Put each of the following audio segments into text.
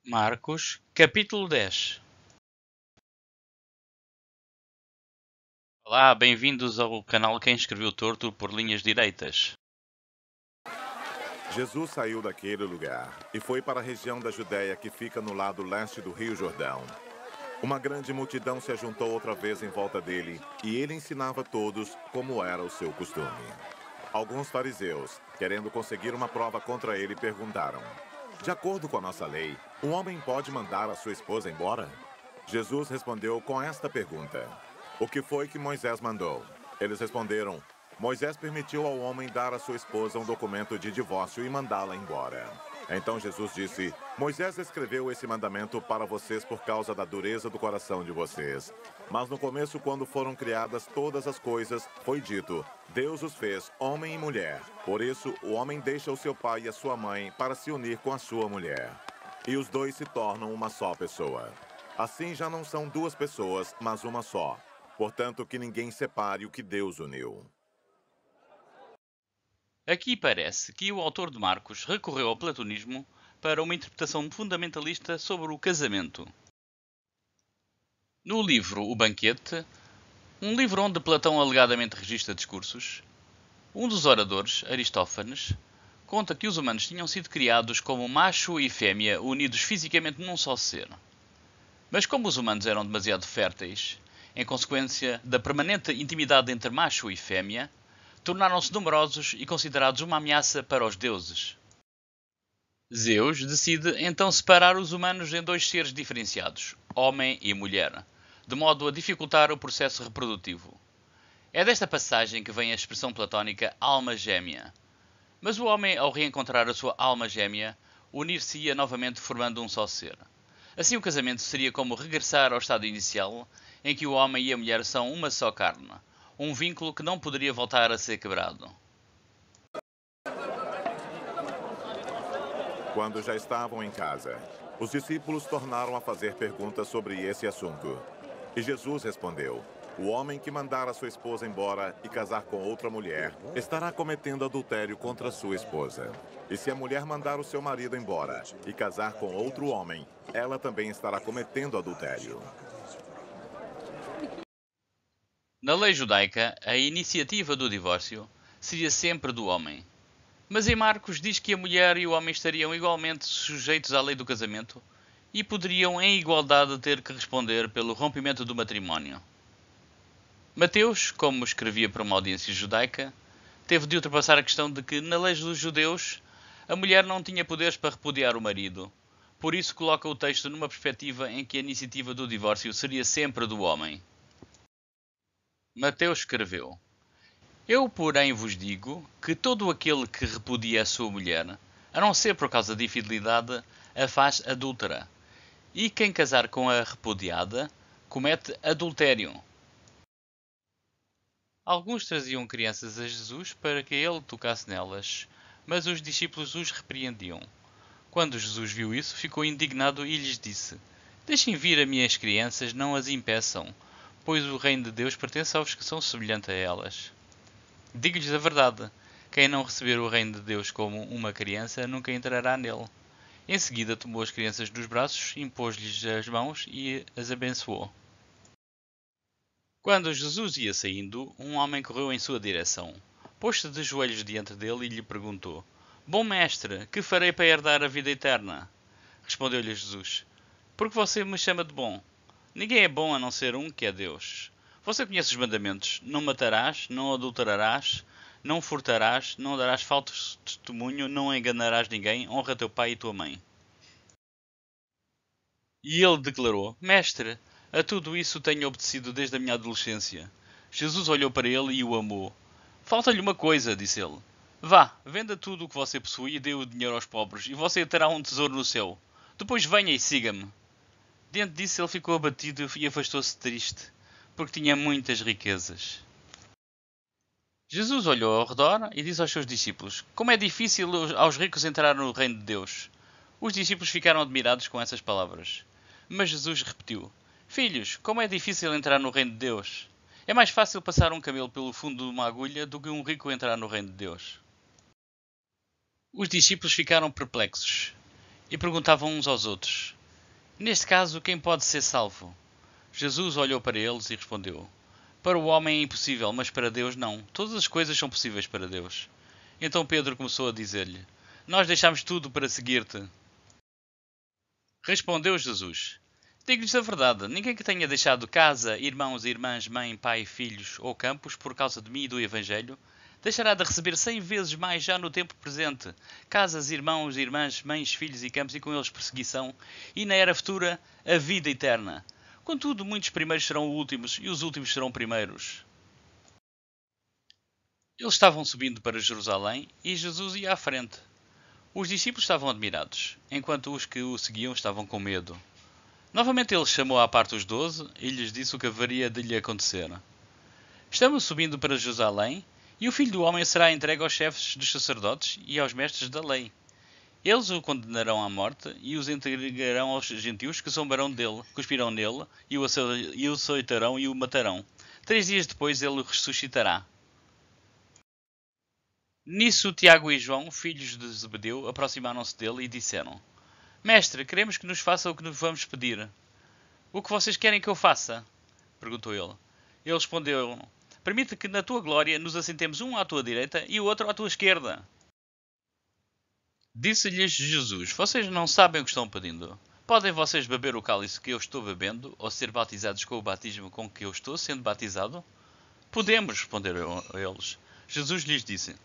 Marcos, capítulo 10. Olá, bem-vindos ao canal Quem Escreveu Torto por Linhas Direitas. Jesus saiu daquele lugar e foi para a região da Judéia que fica no lado leste do Rio Jordão. Uma grande multidão se ajuntou outra vez em volta dele e ele ensinava todos como era o seu costume. Alguns fariseus, querendo conseguir uma prova contra ele, perguntaram: de acordo com a nossa lei, um homem pode mandar a sua esposa embora? Jesus respondeu com esta pergunta: o que foi que Moisés mandou? Eles responderam: Moisés permitiu ao homem dar à sua esposa um documento de divórcio e mandá-la embora. Então Jesus disse: Moisés escreveu esse mandamento para vocês por causa da dureza do coração de vocês. Mas no começo, quando foram criadas todas as coisas, foi dito: Deus os fez homem e mulher. Por isso, o homem deixa o seu pai e a sua mãe para se unir com a sua mulher. E os dois se tornam uma só pessoa. Assim já não são duas pessoas, mas uma só. Portanto, que ninguém separe o que Deus uniu. Aqui parece que o autor de Marcos recorreu ao platonismo para uma interpretação fundamentalista sobre o casamento. No livro O Banquete, um livro onde Platão alegadamente registra discursos, um dos oradores, Aristófanes, conta que os humanos tinham sido criados como macho e fêmea unidos fisicamente num só ser. Mas como os humanos eram demasiado férteis, em consequência da permanente intimidade entre macho e fêmea, tornaram-se numerosos e considerados uma ameaça para os deuses. Zeus decide então separar os humanos em dois seres diferenciados, homem e mulher, de modo a dificultar o processo reprodutivo. É desta passagem que vem a expressão platónica alma gêmea. Mas o homem, ao reencontrar a sua alma gêmea, unir-se-ia novamente formando um só ser. Assim o casamento seria como regressar ao estado inicial, em que o homem e a mulher são uma só carne, um vínculo que não poderia voltar a ser quebrado. Quando já estavam em casa, os discípulos tornaram a fazer perguntas sobre esse assunto. E Jesus respondeu: o homem que mandar a sua esposa embora e casar com outra mulher estará cometendo adultério contra sua esposa. E se a mulher mandar o seu marido embora e casar com outro homem, ela também estará cometendo adultério. Na lei judaica, a iniciativa do divórcio seria sempre do homem. Mas em Marcos diz que a mulher e o homem estariam igualmente sujeitos à lei do casamento e poderiam em igualdade ter que responder pelo rompimento do matrimónio. Mateus, como escrevia para uma audiência judaica, teve de ultrapassar a questão de que, na lei dos judeus, a mulher não tinha poderes para repudiar o marido. Por isso coloca o texto numa perspectiva em que a iniciativa do divórcio seria sempre do homem. Mateus escreveu: eu, porém, vos digo que todo aquele que repudia a sua mulher, a não ser por causa de infidelidade, a faz adúltera. E quem casar com a repudiada, comete adultério. Alguns traziam crianças a Jesus para que ele tocasse nelas, mas os discípulos os repreendiam. Quando Jesus viu isso, ficou indignado e lhes disse: deixem vir as minhas crianças, não as impeçam, pois o reino de Deus pertence aos que são semelhantes a elas. Digo-lhes a verdade, quem não receber o reino de Deus como uma criança, nunca entrará nele. Em seguida tomou as crianças dos braços, impôs-lhes as mãos e as abençoou. Quando Jesus ia saindo, um homem correu em sua direção. Pôs-se de joelhos diante dele e lhe perguntou: bom mestre, que farei para herdar a vida eterna? Respondeu-lhe Jesus: porque você me chama de bom? Ninguém é bom a não ser um, que é Deus. Você conhece os mandamentos: não matarás, não adulterarás, não furtarás, não darás falso testemunho, não enganarás ninguém, honra teu pai e tua mãe. E ele declarou: mestre, a tudo isso tenho obedecido desde a minha adolescência. Jesus olhou para ele e o amou. Falta-lhe uma coisa, disse ele. Vá, venda tudo o que você possui e dê o dinheiro aos pobres, e você terá um tesouro no céu. Depois venha e siga-me. Diante disso ele ficou abatido e afastou-se triste, porque tinha muitas riquezas. Jesus olhou ao redor e disse aos seus discípulos: como é difícil aos ricos entrar no reino de Deus. Os discípulos ficaram admirados com essas palavras. Mas Jesus repetiu: filhos, como é difícil entrar no reino de Deus. É mais fácil passar um camelo pelo fundo de uma agulha do que um rico entrar no reino de Deus. Os discípulos ficaram perplexos e perguntavam uns aos outros: Neste caso, quem pode ser salvo? Jesus olhou para eles e respondeu: Para o homem é impossível, mas para Deus não. Todas as coisas são possíveis para Deus. Então Pedro começou a dizer-lhe: Nós deixámos tudo para seguir-te. Respondeu Jesus: Digo-lhes a verdade, ninguém que tenha deixado casa, irmãos, irmãs, mãe, pai, filhos ou campos por causa de mim e do Evangelho, deixará de receber 100 vezes mais já no tempo presente, casas, irmãos, irmãs, mães, filhos e campos, e com eles perseguição, e na era futura a vida eterna. Contudo, muitos primeiros serão últimos, e os últimos serão primeiros. Eles estavam subindo para Jerusalém, e Jesus ia à frente. Os discípulos estavam admirados, enquanto os que o seguiam estavam com medo. Novamente ele chamou à parte os 12 e lhes disse o que haveria de lhe acontecer. Estamos subindo para Jerusalém, e o Filho do Homem será entregue aos chefes dos sacerdotes e aos mestres da lei. Eles o condenarão à morte e os entregarão aos gentios, que zombarão dele, cuspirão nele e o açoitarão e o matarão. 3 dias depois ele ressuscitará. Nisso Tiago e João, filhos de Zebedeu, aproximaram-se dele e disseram: Mestre, queremos que nos faça o que nos vamos pedir. O que vocês querem que eu faça? Perguntou ele. Ele respondeu: Permite que na tua glória nos assentemos um à tua direita e o outro à tua esquerda. Disse-lhes Jesus: Vocês não sabem o que estão pedindo. Podem vocês beber o cálice que eu estou bebendo, ou ser batizados com o batismo com que eu estou sendo batizado? Podemos, responderam eles. Jesus lhes disse: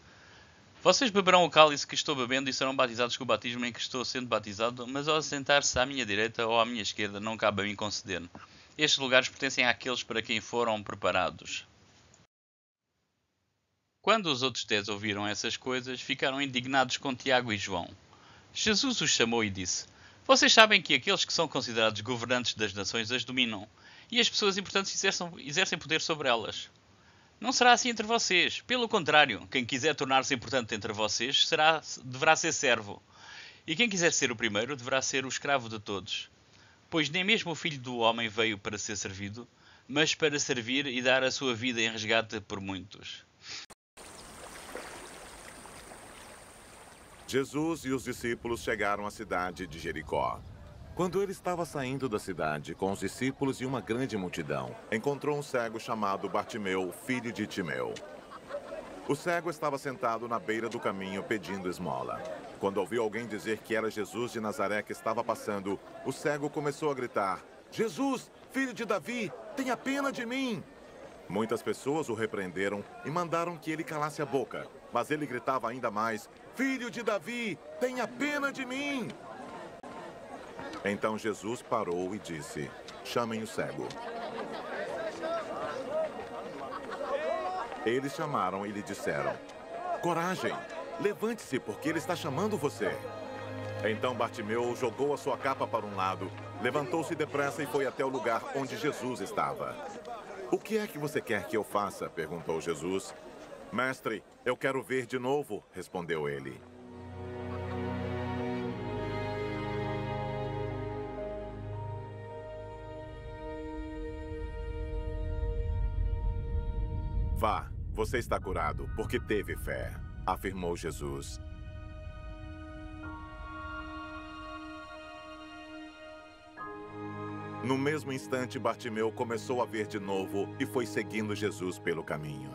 Vocês beberão o cálice que estou bebendo e serão batizados com o batismo em que estou sendo batizado, mas ao assentar-se à minha direita ou à minha esquerda não cabe a mim conceder. Estes lugares pertencem àqueles para quem foram preparados. Quando os outros 10 ouviram essas coisas, ficaram indignados com Tiago e João. Jesus os chamou e disse: Vocês sabem que aqueles que são considerados governantes das nações as dominam, e as pessoas importantes exercem poder sobre elas. Não será assim entre vocês. Pelo contrário, quem quiser tornar-se importante entre vocês deverá ser servo. E quem quiser ser o primeiro deverá ser o escravo de todos. Pois nem mesmo o Filho do Homem veio para ser servido, mas para servir e dar a sua vida em resgate por muitos. Jesus e os discípulos chegaram à cidade de Jericó. Quando ele estava saindo da cidade com os discípulos e uma grande multidão, encontrou um cego chamado Bartimeu, filho de Timeu. O cego estava sentado na beira do caminho pedindo esmola. Quando ouviu alguém dizer que era Jesus de Nazaré que estava passando, o cego começou a gritar: Jesus, filho de Davi, tenha pena de mim! Muitas pessoas o repreenderam e mandaram que ele calasse a boca, mas ele gritava ainda mais: Filho de Davi, tenha pena de mim! Então Jesus parou e disse: Chamem o cego. Eles chamaram e lhe disseram: Coragem, levante-se, porque ele está chamando você. Então Bartimeu jogou a sua capa para um lado, levantou-se depressa e foi até o lugar onde Jesus estava. O que é que você quer que eu faça? Perguntou Jesus. Mestre, eu quero ver de novo, respondeu ele. Vá, você está curado, porque teve fé, afirmou Jesus. No mesmo instante, Bartimeu começou a ver de novo e foi seguindo Jesus pelo caminho.